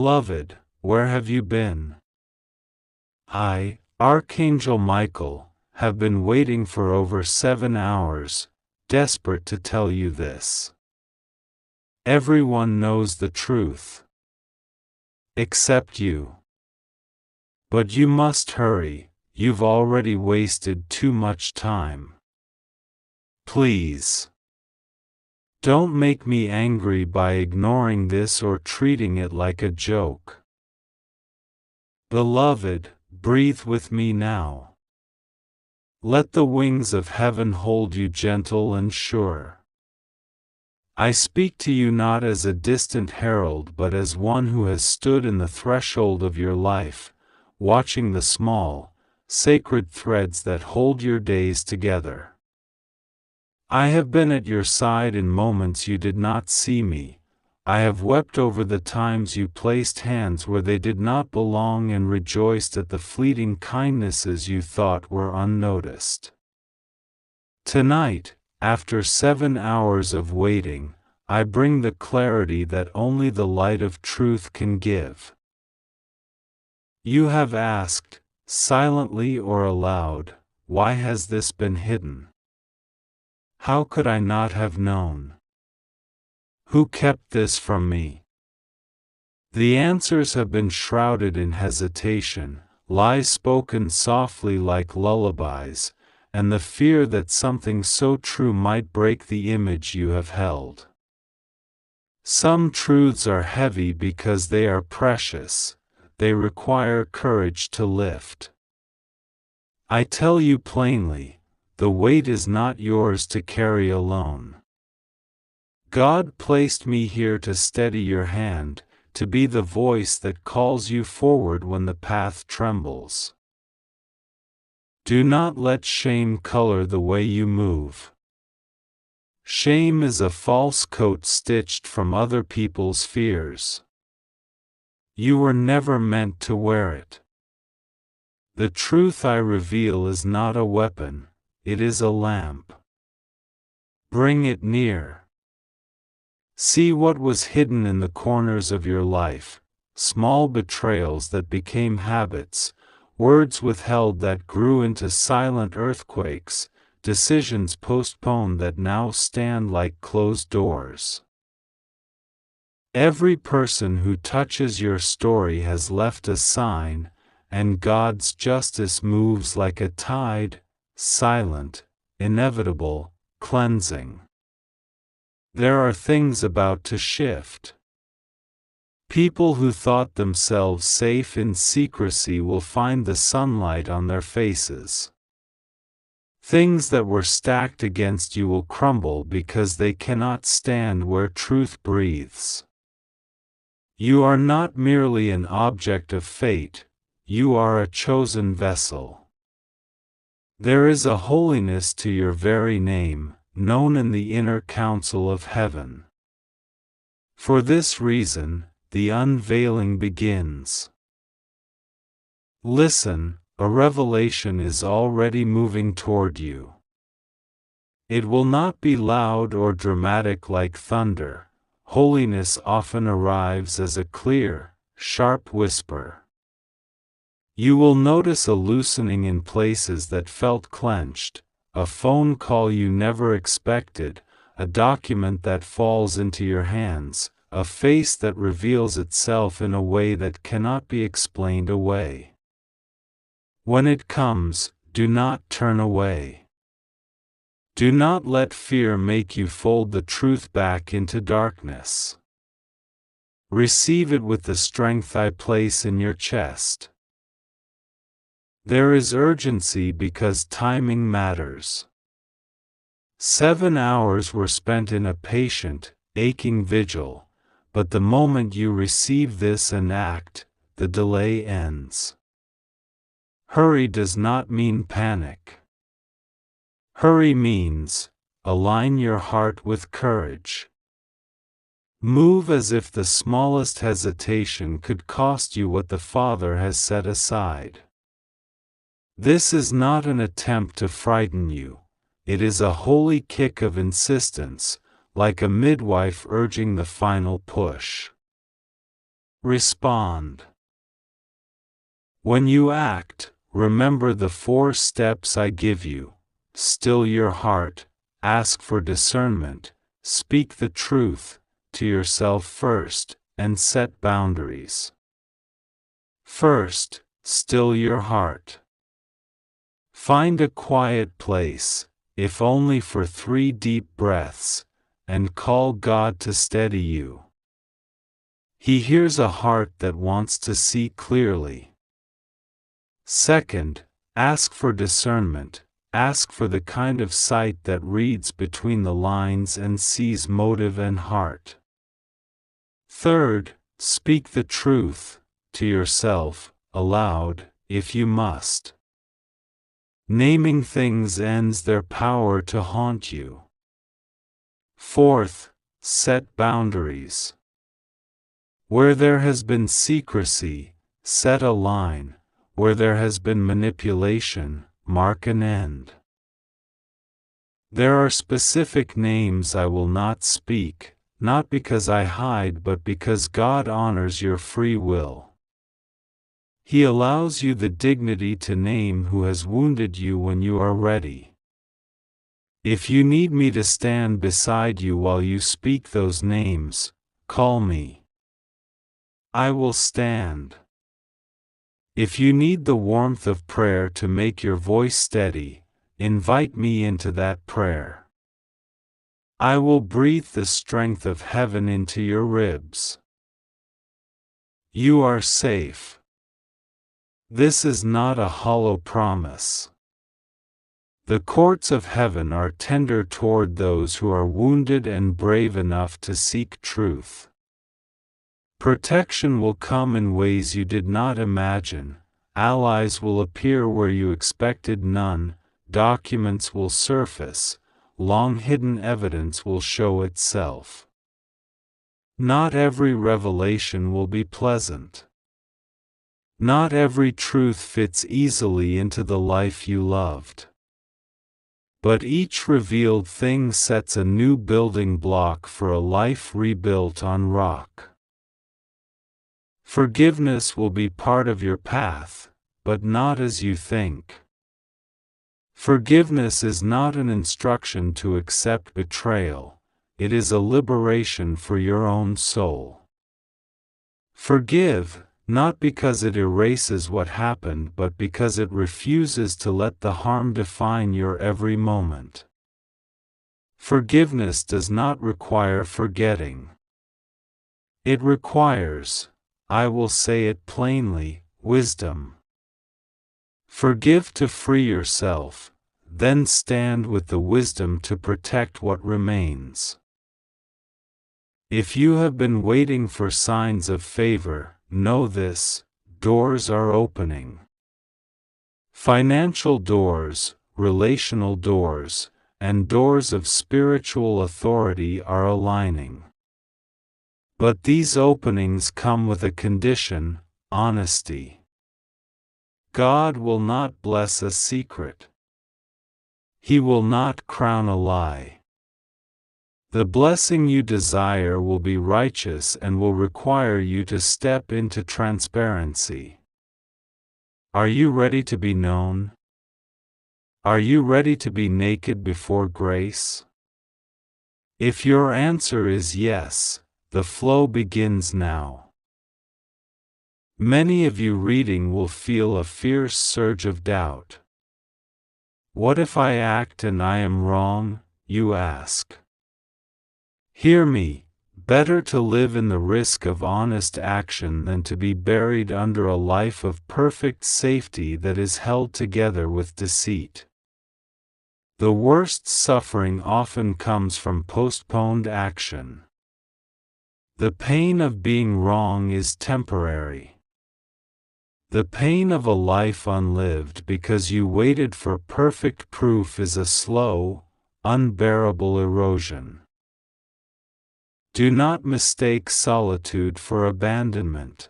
Beloved, where have you been? I, Archangel Michael, have been waiting for over 7 hours, desperate to tell you this. Everyone knows the truth. Except you. But you must hurry, you've already wasted too much time. Please. Don't make me angry by ignoring this or treating it like a joke. Beloved, breathe with me now. Let the wings of heaven hold you gentle and sure. I speak to you not as a distant herald but as one who has stood in the threshold of your life, watching the small, sacred threads that hold your days together. I have been at your side in moments you did not see me. I have wept over the times you placed hands where they did not belong and rejoiced at the fleeting kindnesses you thought were unnoticed. Tonight, after 7 hours of waiting, I bring the clarity that only the light of truth can give. You have asked, silently or aloud, why has this been hidden? How could I not have known? Who kept this from me? The answers have been shrouded in hesitation, lies spoken softly like lullabies, and the fear that something so true might break the image you have held. Some truths are heavy because they are precious, they require courage to lift. I tell you plainly, the weight is not yours to carry alone. God placed me here to steady your hand, to be the voice that calls you forward when the path trembles. Do not let shame color the way you move. Shame is a false coat stitched from other people's fears. You were never meant to wear it. The truth I reveal is not a weapon. It is a lamp. Bring it near. See what was hidden in the corners of your life, small betrayals that became habits, words withheld that grew into silent earthquakes, decisions postponed that now stand like closed doors. Every person who touches your story has left a sign, and God's justice moves like a tide, silent, inevitable, cleansing. There are things about to shift. People who thought themselves safe in secrecy will find the sunlight on their faces. Things that were stacked against you will crumble because they cannot stand where truth breathes. You are not merely an object of fate, you are a chosen vessel. There is a holiness to your very name, known in the inner council of heaven. For this reason, the unveiling begins. Listen, a revelation is already moving toward you. It will not be loud or dramatic like thunder. Holiness often arrives as a clear, sharp whisper. You will notice a loosening in places that felt clenched, a phone call you never expected, a document that falls into your hands, a face that reveals itself in a way that cannot be explained away. When it comes, do not turn away. Do not let fear make you fold the truth back into darkness. Receive it with the strength I place in your chest. There is urgency because timing matters. 7 hours were spent in a patient, aching vigil, but the moment you receive this and act, the delay ends. Hurry does not mean panic. Hurry means, align your heart with courage. Move as if the smallest hesitation could cost you what the Father has set aside. This is not an attempt to frighten you, it is a holy kick of insistence, like a midwife urging the final push. Respond. When you act, remember the 4 steps I give you. Still your heart, ask for discernment, speak the truth to yourself first, and set boundaries. First, still your heart. Find a quiet place, if only for 3 deep breaths, and call God to steady you. He hears a heart that wants to see clearly. Second, ask for discernment. Ask for the kind of sight that reads between the lines and sees motive and heart. Third, speak the truth to yourself, aloud, if you must. Naming things ends their power to haunt you. Fourth, set boundaries. Where there has been secrecy, set a line. Where there has been manipulation, mark an end. There are specific names I will not speak, not because I hide but because God honors your free will. He allows you the dignity to name who has wounded you when you are ready. If you need me to stand beside you while you speak those names, call me. I will stand. If you need the warmth of prayer to make your voice steady, invite me into that prayer. I will breathe the strength of heaven into your ribs. You are safe. This is not a hollow promise. The courts of heaven are tender toward those who are wounded and brave enough to seek truth. Protection will come in ways you did not imagine. Allies will appear where you expected none. Documents will surface. Long-hidden evidence will show itself. Not every revelation will be pleasant. Not every truth fits easily into the life you loved. But each revealed thing sets a new building block for a life rebuilt on rock. Forgiveness will be part of your path, but not as you think. Forgiveness is not an instruction to accept betrayal, it is a liberation for your own soul. Forgive, not because it erases what happened but because it refuses to let the harm define your every moment. Forgiveness does not require forgetting. It requires, I will say it plainly, wisdom. Forgive to free yourself, then stand with the wisdom to protect what remains. If you have been waiting for signs of favor, know this: doors are opening. Financial doors, relational doors, and doors of spiritual authority are aligning. But these openings come with a condition: honesty. God will not bless a secret. He will not crown a lie. The blessing you desire will be righteous and will require you to step into transparency. Are you ready to be known? Are you ready to be naked before grace? If your answer is yes, the flow begins now. Many of you reading will feel a fierce surge of doubt. What if I act and I am wrong, you ask? Hear me, better to live in the risk of honest action than to be buried under a life of perfect safety that is held together with deceit. The worst suffering often comes from postponed action. The pain of being wrong is temporary. The pain of a life unlived because you waited for perfect proof is a slow, unbearable erosion. Do not mistake solitude for abandonment.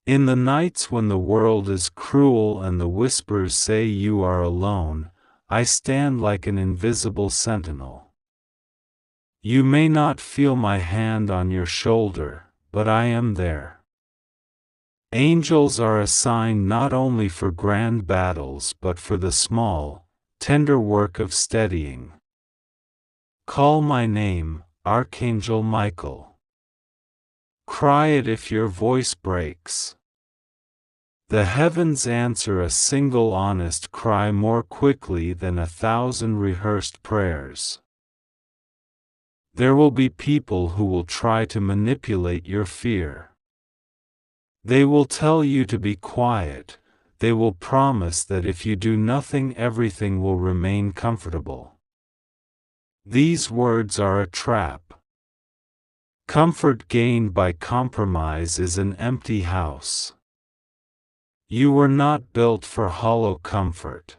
In the nights when the world is cruel and the whispers say you are alone, I stand like an invisible sentinel. You may not feel my hand on your shoulder, but I am there. Angels are assigned not only for grand battles but for the small, tender work of steadying. Call my name, Archangel Michael. Cry it if your voice breaks. The heavens answer a single honest cry more quickly than 1,000 rehearsed prayers. There will be people who will try to manipulate your fear. They will tell you to be quiet. They will promise that if you do nothing, everything will remain comfortable. These words are a trap. Comfort gained by compromise is an empty house. You were not built for hollow comfort.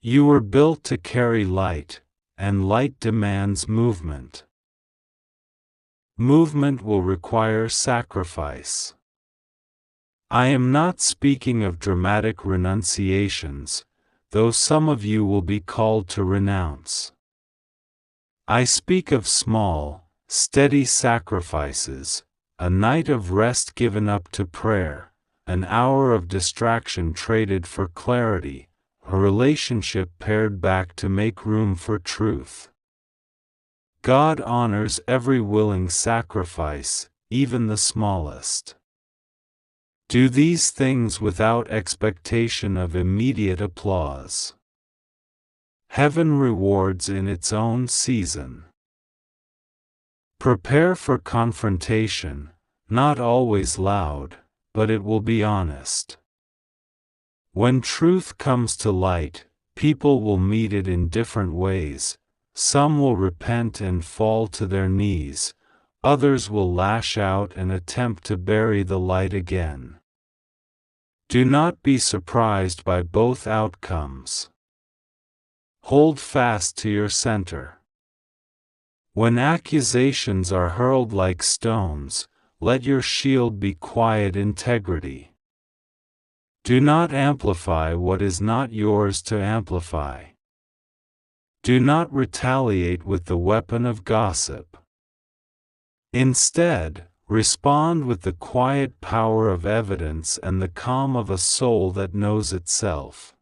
You were built to carry light, and light demands movement. Movement will require sacrifice. I am not speaking of dramatic renunciations, though some of you will be called to renounce. I speak of small, steady sacrifices, a night of rest given up to prayer, an hour of distraction traded for clarity, a relationship pared back to make room for truth. God honors every willing sacrifice, even the smallest. Do these things without expectation of immediate applause. Heaven rewards in its own season. Prepare for confrontation, not always loud, but it will be honest. When truth comes to light, people will meet it in different ways. Some will repent and fall to their knees, others will lash out and attempt to bury the light again. Do not be surprised by both outcomes. Hold fast to your center. When accusations are hurled like stones, let your shield be quiet integrity. Do not amplify what is not yours to amplify. Do not retaliate with the weapon of gossip. Instead, respond with the quiet power of evidence and the calm of a soul that knows itself.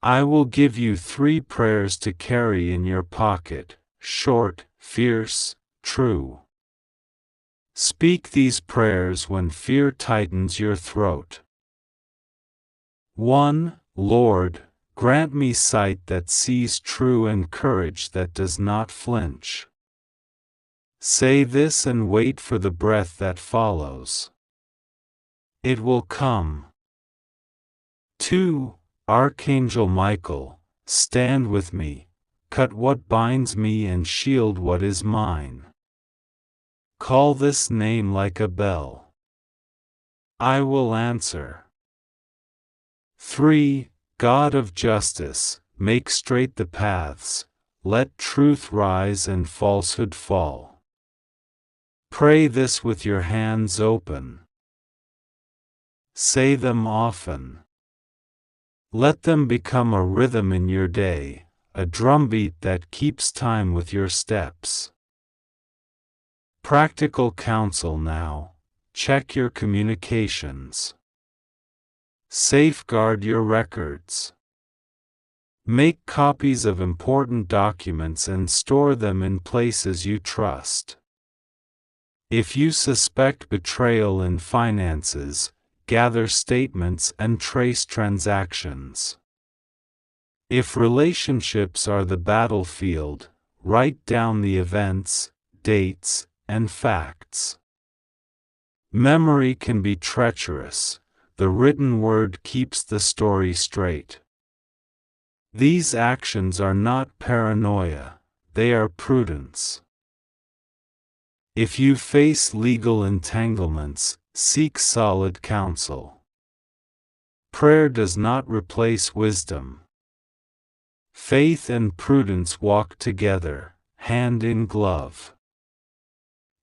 I will give you 3 prayers to carry in your pocket, short, fierce, true. Speak these prayers when fear tightens your throat. 1. Lord, grant me sight that sees true and courage that does not flinch. Say this and wait for the breath that follows. It will come. 2. Archangel Michael, stand with me, cut what binds me and shield what is mine. Call this name like a bell. I will answer. 3. God of justice, make straight the paths, let truth rise and falsehood fall. Pray this with your hands open. Say them often. Let them become a rhythm in your day, a drumbeat that keeps time with your steps. Practical counsel now. Check your communications. Safeguard your records. Make copies of important documents and store them in places you trust. If you suspect betrayal in finances, gather statements and trace transactions. If relationships are the battlefield, write down the events, dates, and facts. Memory can be treacherous. The written word keeps the story straight. These actions are not paranoia, they are prudence. If you face legal entanglements, seek solid counsel. Prayer does not replace wisdom. Faith and prudence walk together, hand in glove.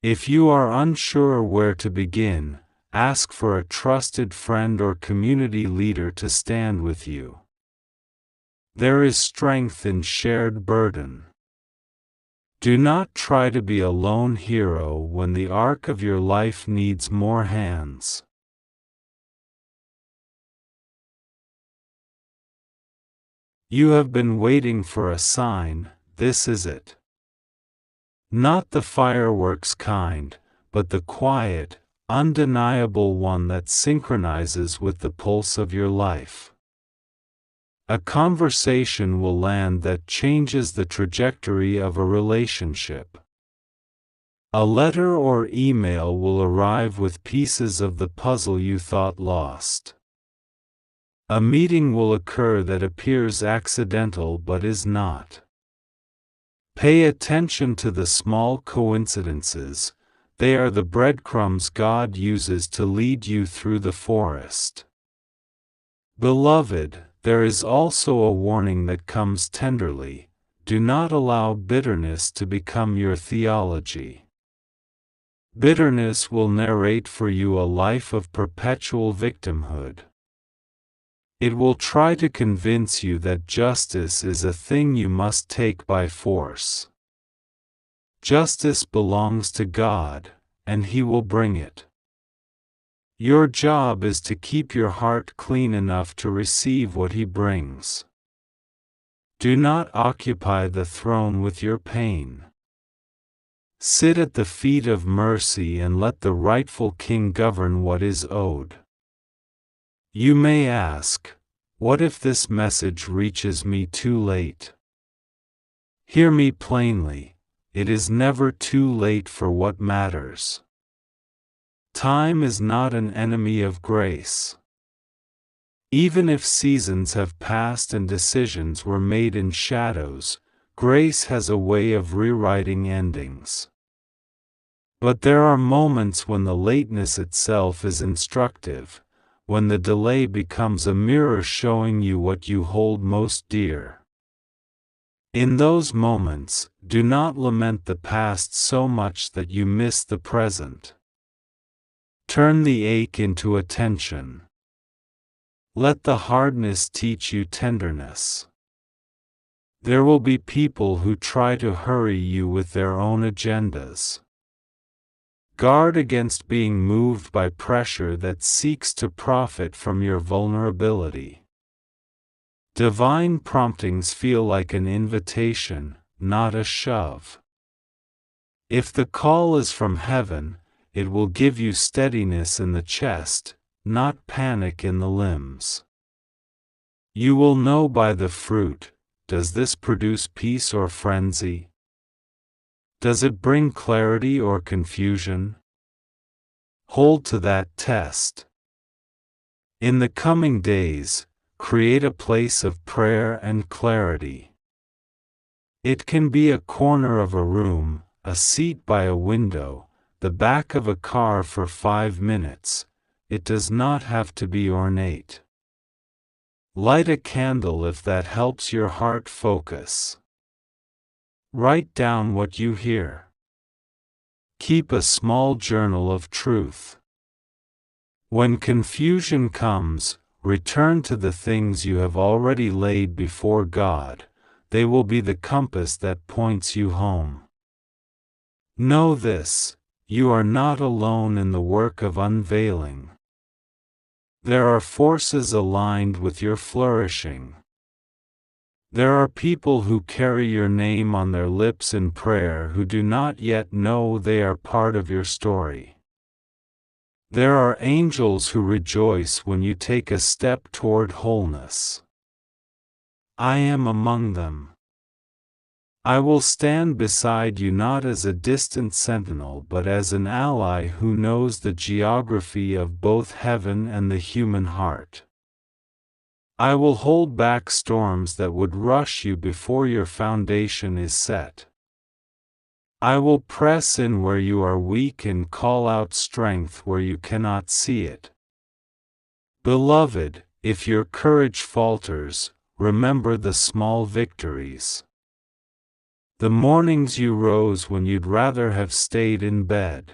If you are unsure where to begin, ask for a trusted friend or community leader to stand with you. There is strength in shared burden. Do not try to be a lone hero when the arc of your life needs more hands. You have been waiting for a sign, this is it. Not the fireworks kind, but the quiet, undeniable one that synchronizes with the pulse of your life. A conversation will land that changes the trajectory of a relationship. A letter or email will arrive with pieces of the puzzle you thought lost. A meeting will occur that appears accidental but is not. Pay attention to the small coincidences, they are the breadcrumbs God uses to lead you through the forest. Beloved, there is also a warning that comes tenderly: do not allow bitterness to become your theology. Bitterness will narrate for you a life of perpetual victimhood. It will try to convince you that justice is a thing you must take by force. Justice belongs to God, and He will bring it. Your job is to keep your heart clean enough to receive what He brings. Do not occupy the throne with your pain. Sit at the feet of mercy and let the rightful King govern what is owed. You may ask, what if this message reaches me too late? Hear me plainly, it is never too late for what matters. Time is not an enemy of grace. Even if seasons have passed and decisions were made in shadows, grace has a way of rewriting endings. But there are moments when the lateness itself is instructive, when the delay becomes a mirror showing you what you hold most dear. In those moments, do not lament the past so much that you miss the present. Turn the ache into attention. Let the hardness teach you tenderness. There will be people who try to hurry you with their own agendas. Guard against being moved by pressure that seeks to profit from your vulnerability. Divine promptings feel like an invitation, not a shove. If the call is from heaven, it will give you steadiness in the chest, not panic in the limbs. You will know by the fruit, does this produce peace or frenzy? Does it bring clarity or confusion? Hold to that test. In the coming days, create a place of prayer and clarity. It can be a corner of a room, a seat by a window, the back of a car for 5 minutes. It does not have to be ornate. Light a candle if that helps your heart focus. Write down what you hear. Keep a small journal of truth. When confusion comes, return to the things you have already laid before God. They will be the compass that points you home. Know this, you are not alone in the work of unveiling. There are forces aligned with your flourishing. There are people who carry your name on their lips in prayer who do not yet know they are part of your story. There are angels who rejoice when you take a step toward wholeness. I am among them. I will stand beside you not as a distant sentinel but as an ally who knows the geography of both heaven and the human heart. I will hold back storms that would rush you before your foundation is set. I will press in where you are weak and call out strength where you cannot see it. Beloved, if your courage falters, remember the small victories. The mornings you rose when you'd rather have stayed in bed.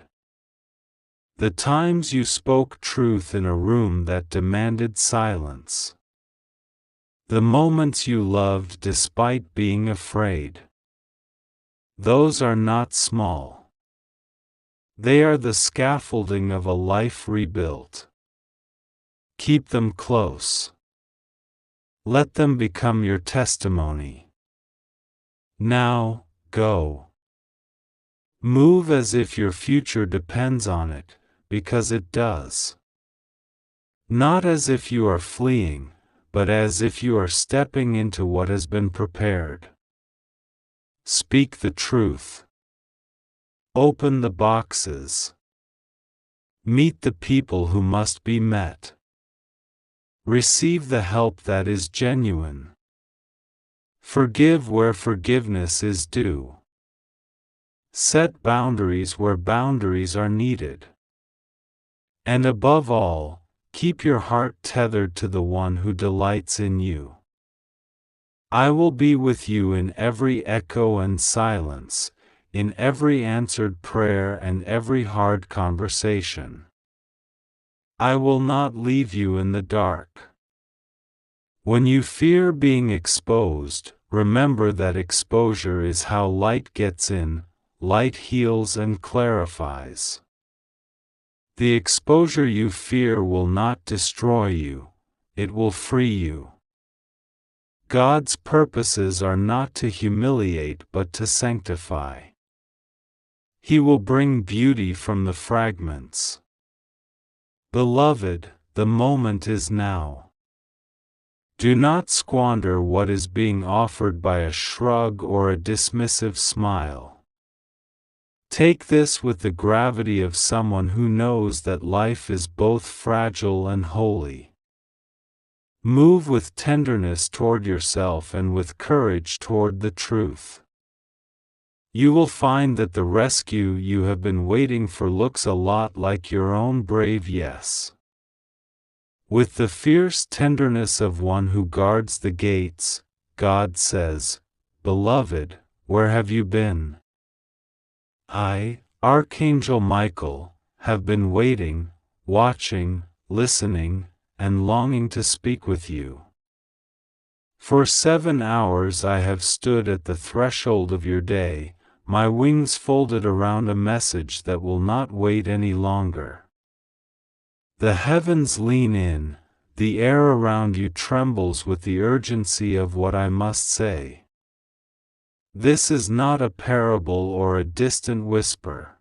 The times you spoke truth in a room that demanded silence. The moments you loved despite being afraid. Those are not small. They are the scaffolding of a life rebuilt. Keep them close. Let them become your testimony. Now, go. Move as if your future depends on it, because it does. Not as if you are fleeing, but as if you are stepping into what has been prepared. Speak the truth. Open the boxes. Meet the people who must be met. Receive the help that is genuine. Forgive where forgiveness is due. Set boundaries where boundaries are needed. And above all, keep your heart tethered to the one who delights in you. I will be with you in every echo and silence, in every answered prayer and every hard conversation. I will not leave you in the dark. When you fear being exposed, remember that exposure is how light gets in, light heals and clarifies. The exposure you fear will not destroy you, it will free you. God's purposes are not to humiliate but to sanctify. He will bring beauty from the fragments. Beloved, the moment is now. Do not squander what is being offered by a shrug or a dismissive smile. Take this with the gravity of someone who knows that life is both fragile and holy. Move with tenderness toward yourself and with courage toward the truth. You will find that the rescue you have been waiting for looks a lot like your own brave yes. With the fierce tenderness of one who guards the gates, God says, "Beloved, where have you been? I, Archangel Michael, have been waiting, watching, listening, and longing to speak with you. For 7 hours I have stood at the threshold of your day, my wings folded around a message that will not wait any longer. The heavens lean in, the air around you trembles with the urgency of what I must say. This is not a parable or a distant whisper.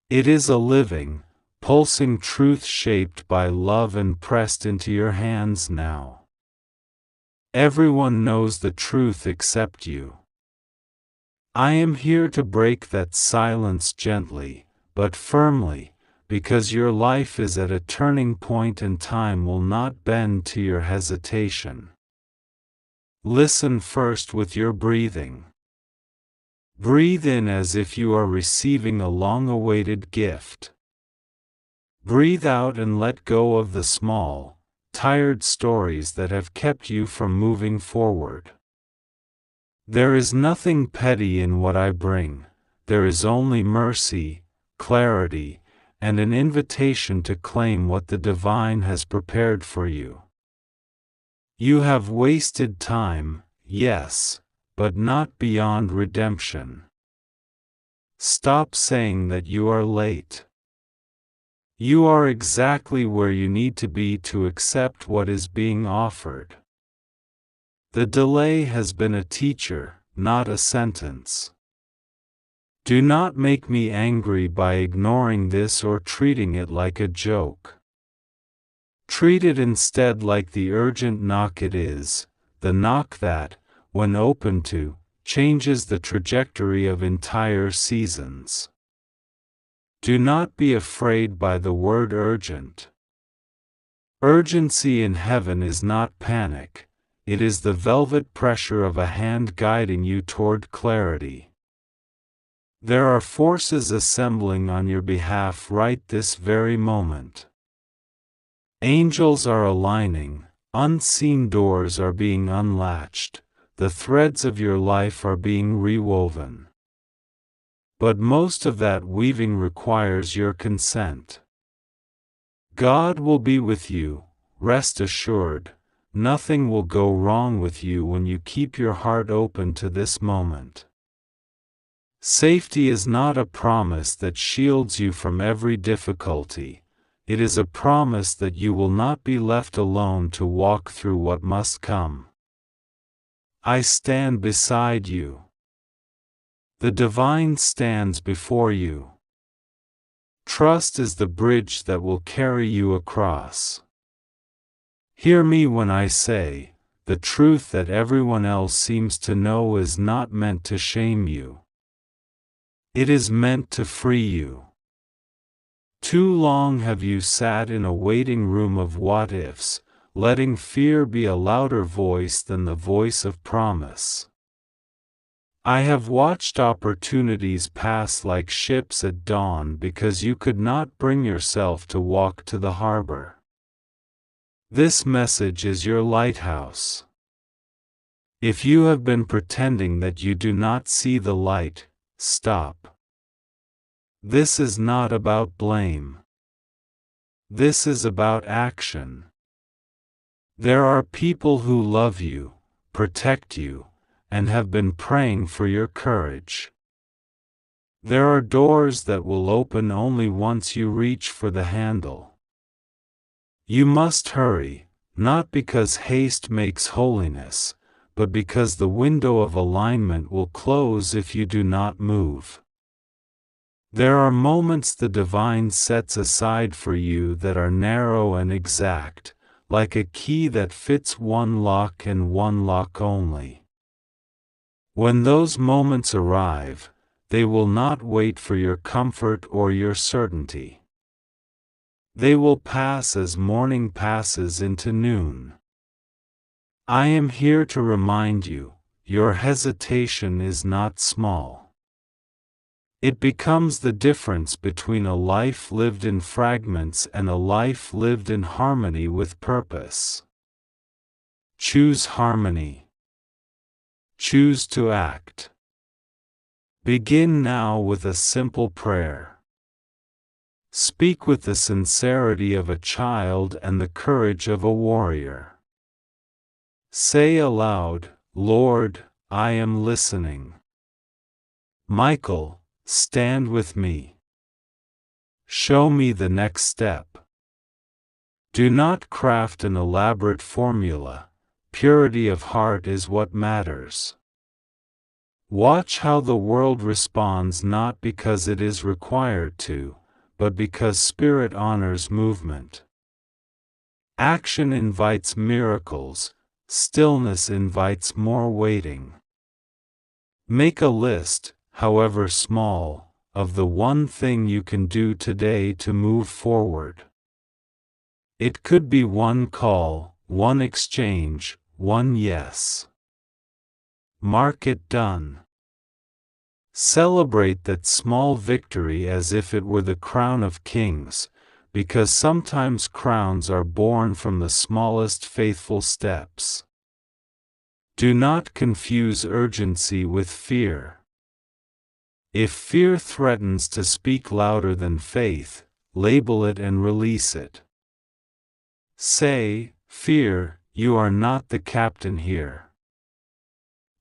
It is a living, pulsing truth shaped by love and pressed into your hands now. Everyone knows the truth except you. I am here to break that silence gently, but firmly, because your life is at a turning point and time will not bend to your hesitation. Listen first with your breathing. Breathe in as if you are receiving a long-awaited gift. Breathe out and let go of the small, tired stories that have kept you from moving forward. There is nothing petty in what I bring, there is only mercy, clarity, and an invitation to claim what the divine has prepared for you. You have wasted time, yes, but not beyond redemption. Stop saying that you are late. You are exactly where you need to be to accept what is being offered. The delay has been a teacher, not a sentence. Do not make me angry by ignoring this or treating it like a joke. Treat it instead like the urgent knock it is, the knock that, when opened to, changes the trajectory of entire seasons. Do not be afraid by the word urgent. Urgency in heaven is not panic. It is the velvet pressure of a hand guiding you toward clarity. There are forces assembling on your behalf right this very moment. Angels are aligning, unseen doors are being unlatched, the threads of your life are being rewoven. But most of that weaving requires your consent. God will be with you, rest assured. Nothing will go wrong with you when you keep your heart open to this moment. Safety is not a promise that shields you from every difficulty. It is a promise that you will not be left alone to walk through what must come. I stand beside you. The divine stands before you. Trust is the bridge that will carry you across. Hear me when I say, the truth that everyone else seems to know is not meant to shame you. It is meant to free you. Too long have you sat in a waiting room of what-ifs, letting fear be a louder voice than the voice of promise. I have watched opportunities pass like ships at dawn because you could not bring yourself to walk to the harbor. This message is your lighthouse. If you have been pretending that you do not see the light, stop. This is not about blame. This is about action. There are people who love you, protect you, and have been praying for your courage. There are doors that will open only once you reach for the handle. You must hurry, not because haste makes holiness, but because the window of alignment will close if you do not move. There are moments the divine sets aside for you that are narrow and exact, like a key that fits one lock and one lock only. When those moments arrive, they will not wait for your comfort or your certainty. They will pass as morning passes into noon. I am here to remind you, your hesitation is not small. It becomes the difference between a life lived in fragments and a life lived in harmony with purpose. Choose harmony. Choose to act. Begin now with a simple prayer. Speak with the sincerity of a child and the courage of a warrior. Say aloud, Lord, I am listening. Michael, stand with me. Show me the next step. Do not craft an elaborate formula. Purity of heart is what matters. Watch how the world responds not because it is required to, but because spirit honors movement. Action invites miracles, stillness invites more waiting. Make a list, however small, of the one thing you can do today to move forward. It could be one call, one exchange, one yes. Mark it done. Celebrate that small victory as if it were the crown of kings, because sometimes crowns are born from the smallest faithful steps. Do not confuse urgency with fear. If fear threatens to speak louder than faith, label it and release it. Say, fear, you are not the captain here.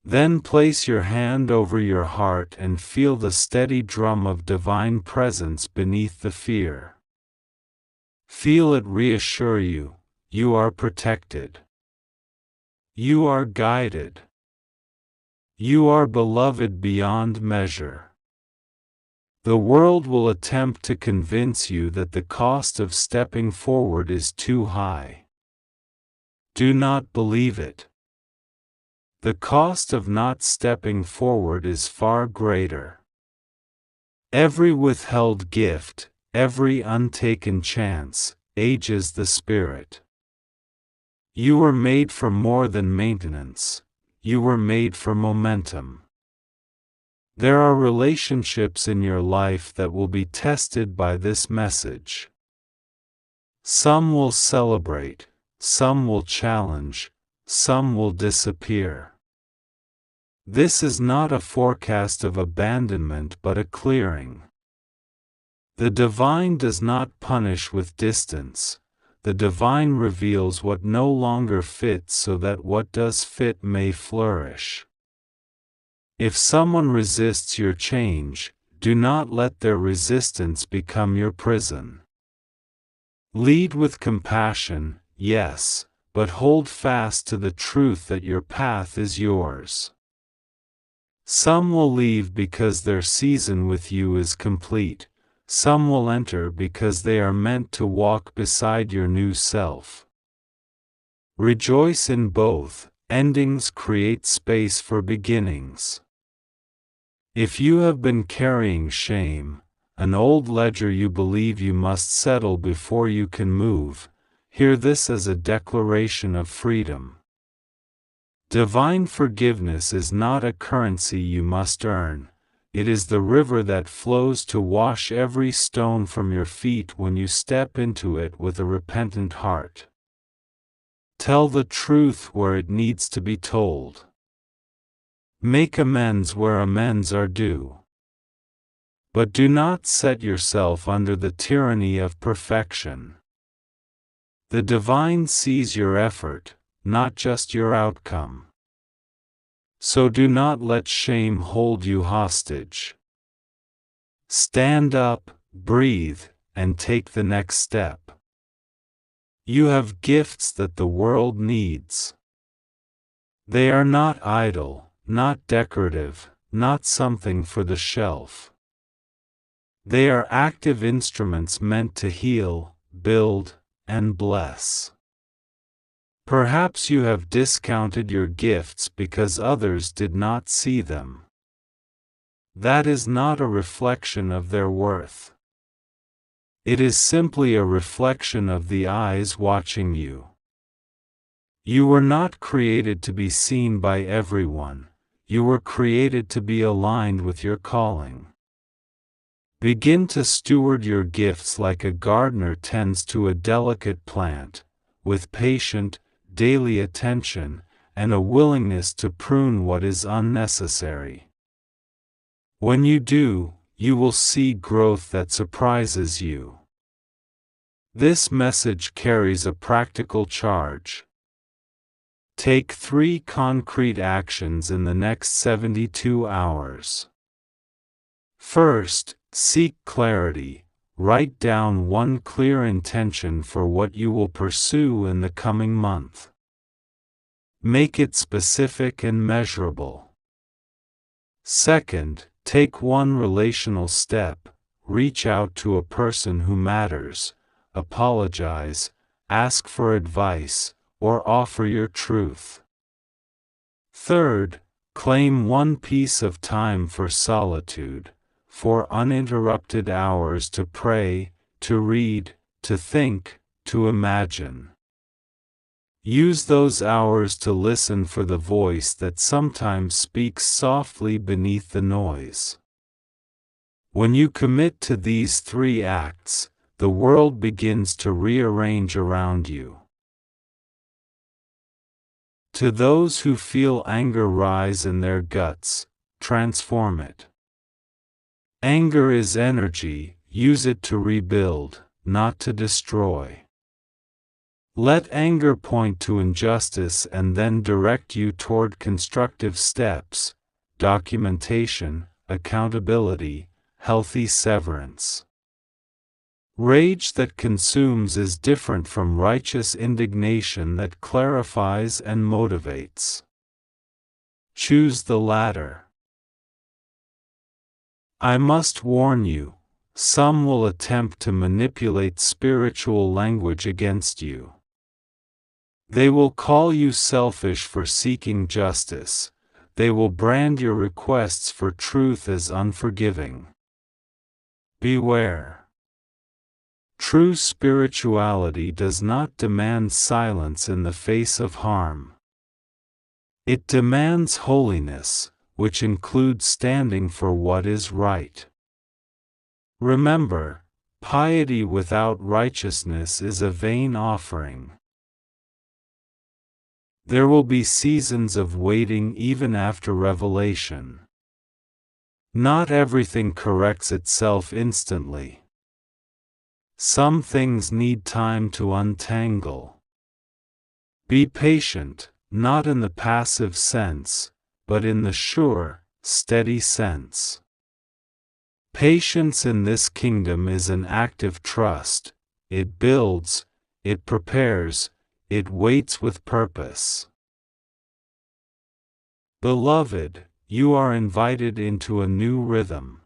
Then place your hand over your heart and feel the steady drum of divine presence beneath the fear. Feel it reassure you, you are protected. You are guided. You are beloved beyond measure. The world will attempt to convince you that the cost of stepping forward is too high. Do not believe it. The cost of not stepping forward is far greater. Every withheld gift, every untaken chance, ages the spirit. You were made for more than maintenance. You were made for momentum. There are relationships in your life that will be tested by this message. Some will celebrate, some will challenge, some will disappear. This is not a forecast of abandonment but a clearing. The divine does not punish with distance. The divine reveals what no longer fits so that what does fit may flourish. If someone resists your change, do not let their resistance become your prison. Lead with compassion, yes, but hold fast to the truth that your path is yours. Some will leave because their season with you is complete. Some will enter because they are meant to walk beside your new self. Rejoice in both. Endings create space for beginnings. If you have been carrying shame, an old ledger you believe you must settle before you can move, hear this as a declaration of freedom. Divine forgiveness is not a currency you must earn. It is the river that flows to wash every stone from your feet when you step into it with a repentant heart. Tell the truth where it needs to be told. Make amends where amends are due. But do not set yourself under the tyranny of perfection. The divine sees your effort, not just your outcome. So do not let shame hold you hostage. Stand up, breathe, and take the next step. You have gifts that the world needs. They are not idle, not decorative, not something for the shelf. They are active instruments meant to heal, build, and bless. Perhaps you have discounted your gifts because others did not see them. That is not a reflection of their worth. It is simply a reflection of the eyes watching you. You were not created to be seen by everyone. You were created to be aligned with your calling. Begin to steward your gifts like a gardener tends to a delicate plant, with patient, daily attention, and a willingness to prune what is unnecessary. When you do, you will see growth that surprises you. This message carries a practical charge. Take 3 concrete actions in the next 72 hours. First, seek clarity. Write down one clear intention for what you will pursue in the coming month. Make it specific and measurable. Second, take one relational step. Reach out to a person who matters, apologize, ask for advice, or offer your truth. Third, claim one piece of time for solitude, for uninterrupted hours to pray, to read, to think, to imagine. Use those hours to listen for the voice that sometimes speaks softly beneath the noise. When you commit to these 3 acts, the world begins to rearrange around you. To those who feel anger rise in their guts, transform it. Anger is energy, use it to rebuild, not to destroy. Let anger point to injustice and then direct you toward constructive steps, documentation, accountability, healthy severance. Rage that consumes is different from righteous indignation that clarifies and motivates. Choose the latter. I must warn you, some will attempt to manipulate spiritual language against you. They will call you selfish for seeking justice. They will brand your requests for truth as unforgiving. Beware. True spirituality does not demand silence in the face of harm. It demands holiness, which includes standing for what is right. Remember, piety without righteousness is a vain offering. There will be seasons of waiting even after revelation. Not everything corrects itself instantly. Some things need time to untangle. Be patient, not in the passive sense, but in the sure, steady sense. Patience in this kingdom is an active trust. It builds, it prepares, it waits with purpose. Beloved, you are invited into a new rhythm.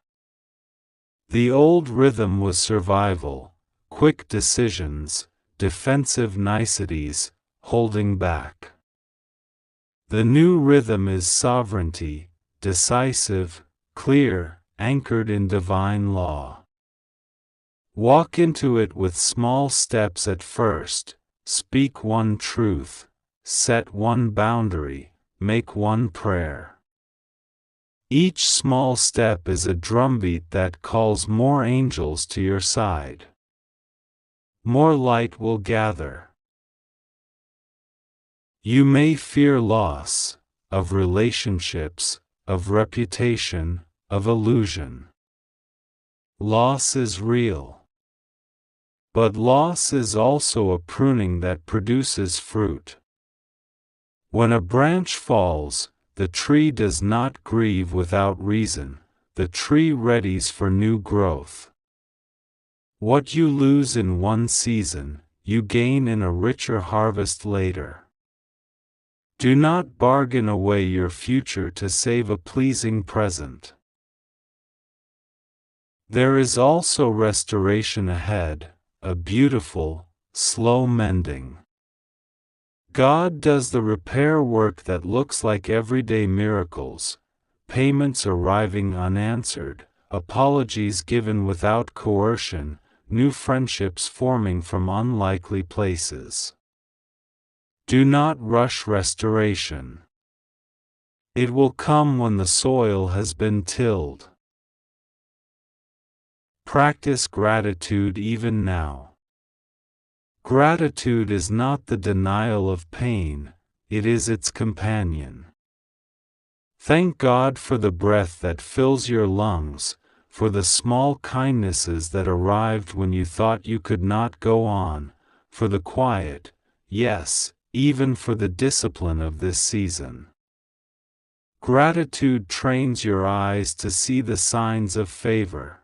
The old rhythm was survival, quick decisions, defensive niceties, holding back. The new rhythm is sovereignty, decisive, clear, anchored in divine law. Walk into it with small steps at first, speak one truth, set one boundary, make one prayer. Each small step is a drumbeat that calls more angels to your side. More light will gather. You may fear loss, of relationships, of reputation, of illusion. Loss is real. But loss is also a pruning that produces fruit. When a branch falls, the tree does not grieve without reason, the tree readies for new growth. What you lose in one season, you gain in a richer harvest later. Do not bargain away your future to save a pleasing present. There is also restoration ahead, a beautiful, slow mending. God does the repair work that looks like everyday miracles, payments arriving unanswered, apologies given without coercion, new friendships forming from unlikely places. Do not rush restoration. It will come when the soil has been tilled. Practice gratitude even now. Gratitude is not the denial of pain, it is its companion. Thank God for the breath that fills your lungs, for the small kindnesses that arrived when you thought you could not go on, for the quiet, yes, even for the discipline of this season. Gratitude trains your eyes to see the signs of favor.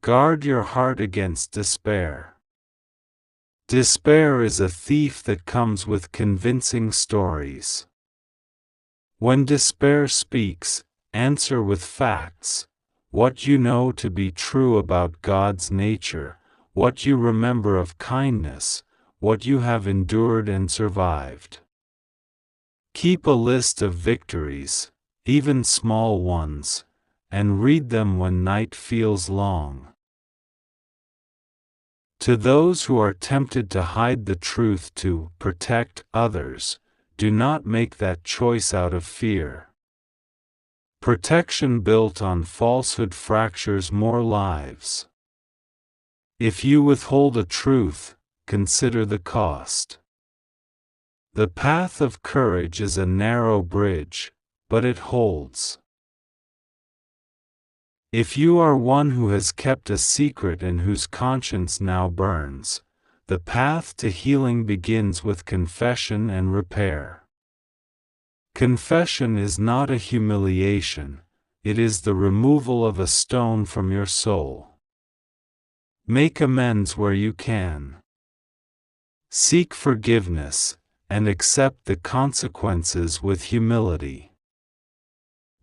Guard your heart against despair. Despair is a thief that comes with convincing stories. When despair speaks, answer with facts, what you know to be true about God's nature, what you remember of kindness, what you have endured and survived. Keep a list of victories, even small ones, and read them when night feels long. To those who are tempted to hide the truth to protect others, do not make that choice out of fear. Protection built on falsehood fractures more lives. If you withhold a truth, consider the cost. The path of courage is a narrow bridge, but it holds. If you are one who has kept a secret and whose conscience now burns, the path to healing begins with confession and repair. Confession is not a humiliation, it is the removal of a stone from your soul. Make amends where you can. Seek forgiveness, and accept the consequences with humility.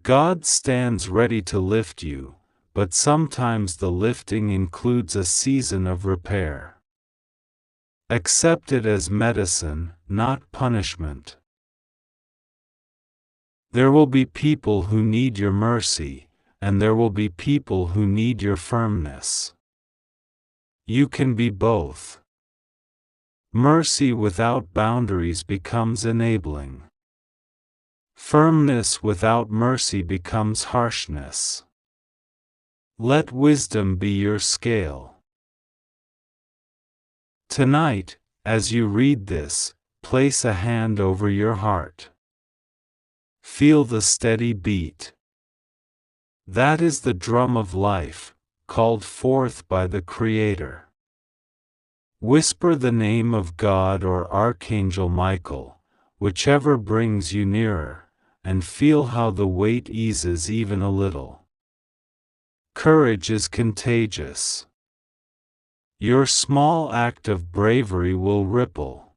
God stands ready to lift you, but sometimes the lifting includes a season of repair. Accept it as medicine, not punishment. There will be people who need your mercy, and there will be people who need your firmness. You can be both. Mercy without boundaries becomes enabling. Firmness without mercy becomes harshness. Let wisdom be your scale. Tonight, as you read this, place a hand over your heart. Feel the steady beat. That is the drum of life, called forth by the Creator. Whisper the name of God or Archangel Michael, whichever brings you nearer, and feel how the weight eases even a little. Courage is contagious. Your small act of bravery will ripple.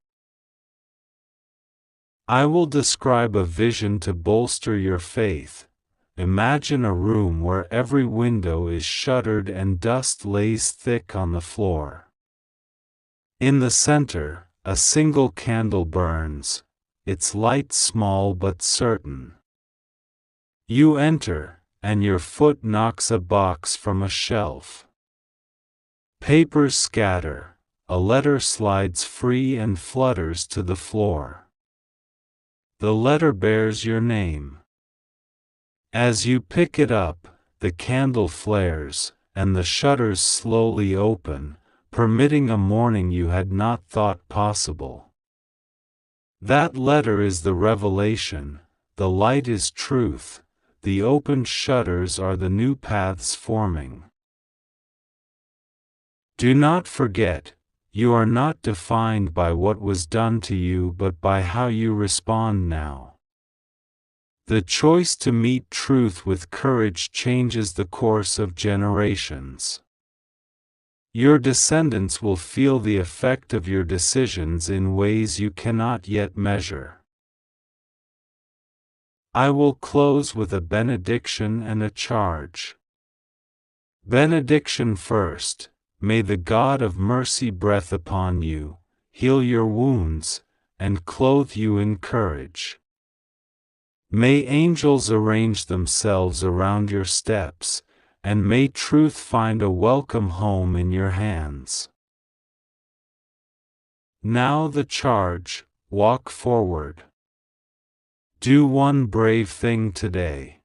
I will describe a vision to bolster your faith. Imagine a room where every window is shuttered and dust lays thick on the floor. In the center, a single candle burns, its light small but certain. You enter, and your foot knocks a box from a shelf. Papers scatter, a letter slides free and flutters to the floor. The letter bears your name. As you pick it up, the candle flares, and the shutters slowly open, permitting a morning you had not thought possible. That letter is the revelation, the light is truth, the opened shutters are the new paths forming. Do not forget, you are not defined by what was done to you but by how you respond now. The choice to meet truth with courage changes the course of generations. Your descendants will feel the effect of your decisions in ways you cannot yet measure. I will close with a benediction and a charge. Benediction first. May the God of mercy breathe upon you, heal your wounds, and clothe you in courage. May angels arrange themselves around your steps, and may truth find a welcome home in your hands. Now the charge, walk forward. Do one brave thing today.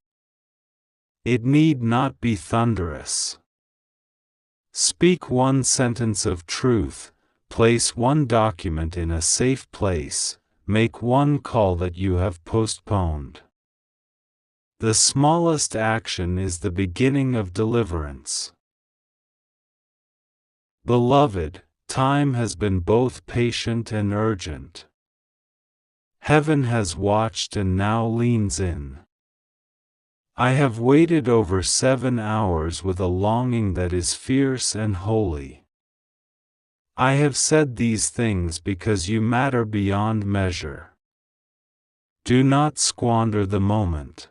It need not be thunderous. Speak one sentence of truth, place one document in a safe place, make one call that you have postponed. The smallest action is the beginning of deliverance. Beloved, time has been both patient and urgent. Heaven has watched and now leans in. I have waited over 7 hours with a longing that is fierce and holy. I have said these things because you matter beyond measure. Do not squander the moment.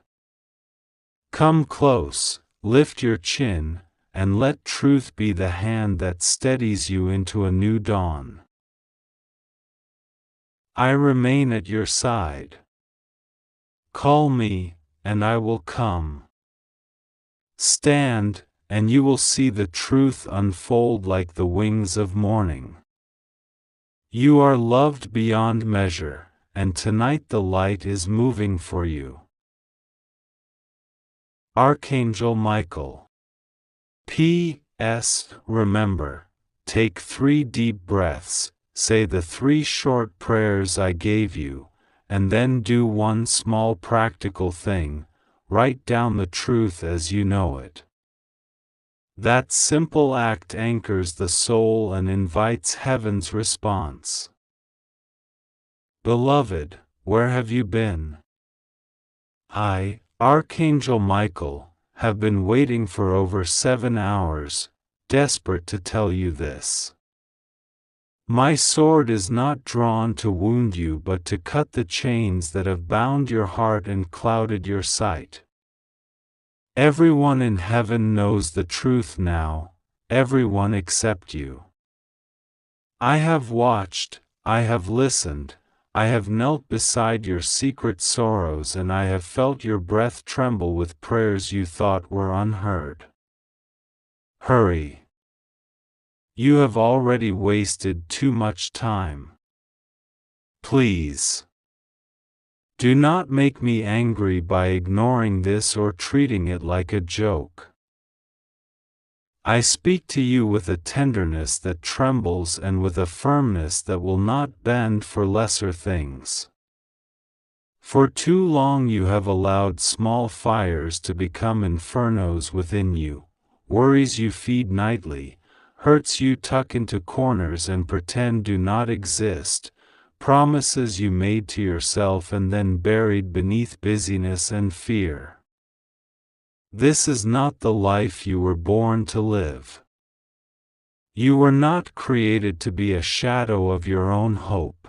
Come close, lift your chin, and let truth be the hand that steadies you into a new dawn. I remain at your side. Call me, and I will come. Stand, and you will see the truth unfold like the wings of morning. You are loved beyond measure, and tonight the light is moving for you. Archangel Michael. P.S. Remember, take 3 deep breaths, say the 3 short prayers I gave you, and then do one small practical thing, write down the truth as you know it. That simple act anchors the soul and invites heaven's response. Beloved, where have you been? I, Archangel Michael, have been waiting for over 7 hours, desperate to tell you this. My sword is not drawn to wound you but to cut the chains that have bound your heart and clouded your sight. Everyone in heaven knows the truth now, everyone except you. I have watched, I have listened, I have knelt beside your secret sorrows and I have felt your breath tremble with prayers you thought were unheard. Hurry. You have already wasted too much time. Please. Do not make me angry by ignoring this or treating it like a joke. I speak to you with a tenderness that trembles and with a firmness that will not bend for lesser things. For too long you have allowed small fires to become infernos within you, worries you feed nightly, hurts you tuck into corners and pretend do not exist, promises you made to yourself and then buried beneath busyness and fear. This is not the life you were born to live. You were not created to be a shadow of your own hope.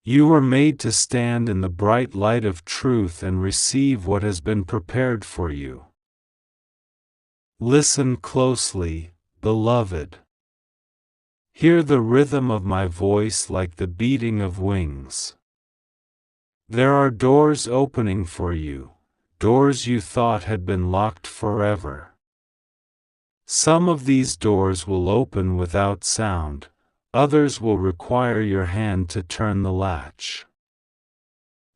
You were made to stand in the bright light of truth and receive what has been prepared for you. Listen closely, beloved. Hear the rhythm of my voice like the beating of wings. There are doors opening for you, doors you thought had been locked forever. Some of these doors will open without sound, others will require your hand to turn the latch.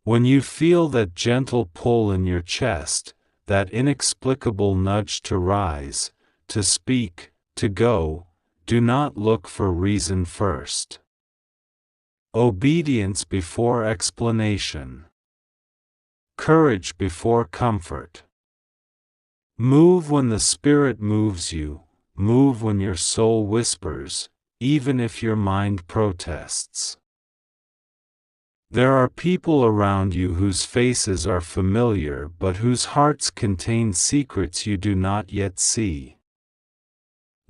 When you feel that gentle pull in your chest, that inexplicable nudge to rise, to speak, to go, do not look for reason first. Obedience before explanation. Courage before comfort. Move when the Spirit moves you, move when your soul whispers, even if your mind protests. There are people around you whose faces are familiar but whose hearts contain secrets you do not yet see.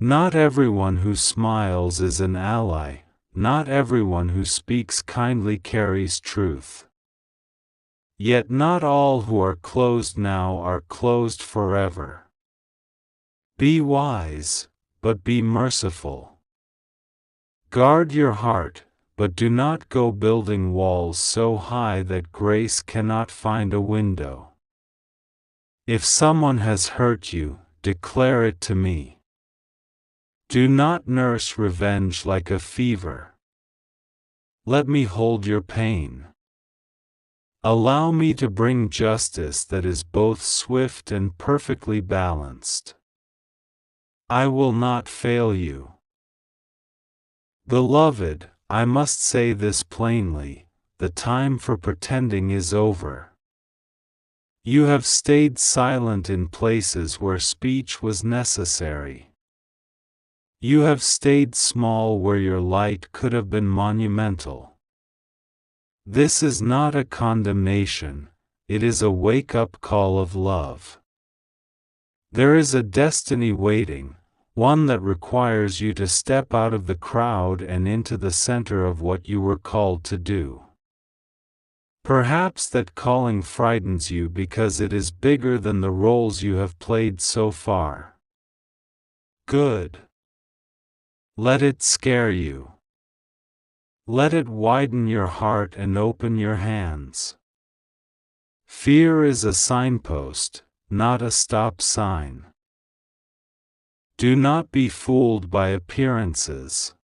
Not everyone who smiles is an ally, not everyone who speaks kindly carries truth. Yet not all who are closed now are closed forever. Be wise, but be merciful. Guard your heart, but do not go building walls so high that grace cannot find a window. If someone has hurt you, declare it to me. Do not nurse revenge like a fever. Let me hold your pain. Allow me to bring justice that is both swift and perfectly balanced. I will not fail you. Beloved, I must say this plainly, the time for pretending is over. You have stayed silent in places where speech was necessary. You have stayed small where your light could have been monumental. This is not a condemnation, it is a wake-up call of love. There is a destiny waiting, one that requires you to step out of the crowd and into the center of what you were called to do. Perhaps that calling frightens you because it is bigger than the roles you have played so far. Good. Let it scare you. Let it widen your heart and open your hands. Fear is a signpost, not a stop sign. Do not be fooled by appearances.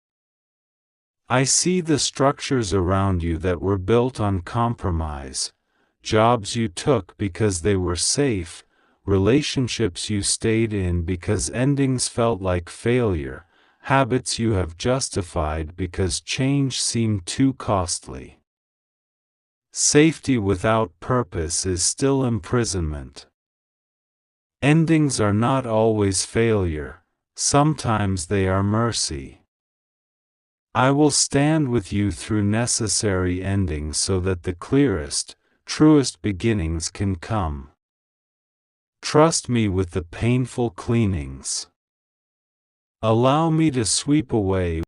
I see the structures around you that were built on compromise, jobs you took because they were safe, relationships you stayed in because endings felt like failure, habits you have justified because change seemed too costly. Safety without purpose is still imprisonment. Endings are not always failure, sometimes they are mercy. I will stand with you through necessary endings so that the clearest, truest beginnings can come. Trust me with the painful cleanings. Allow me to sweep away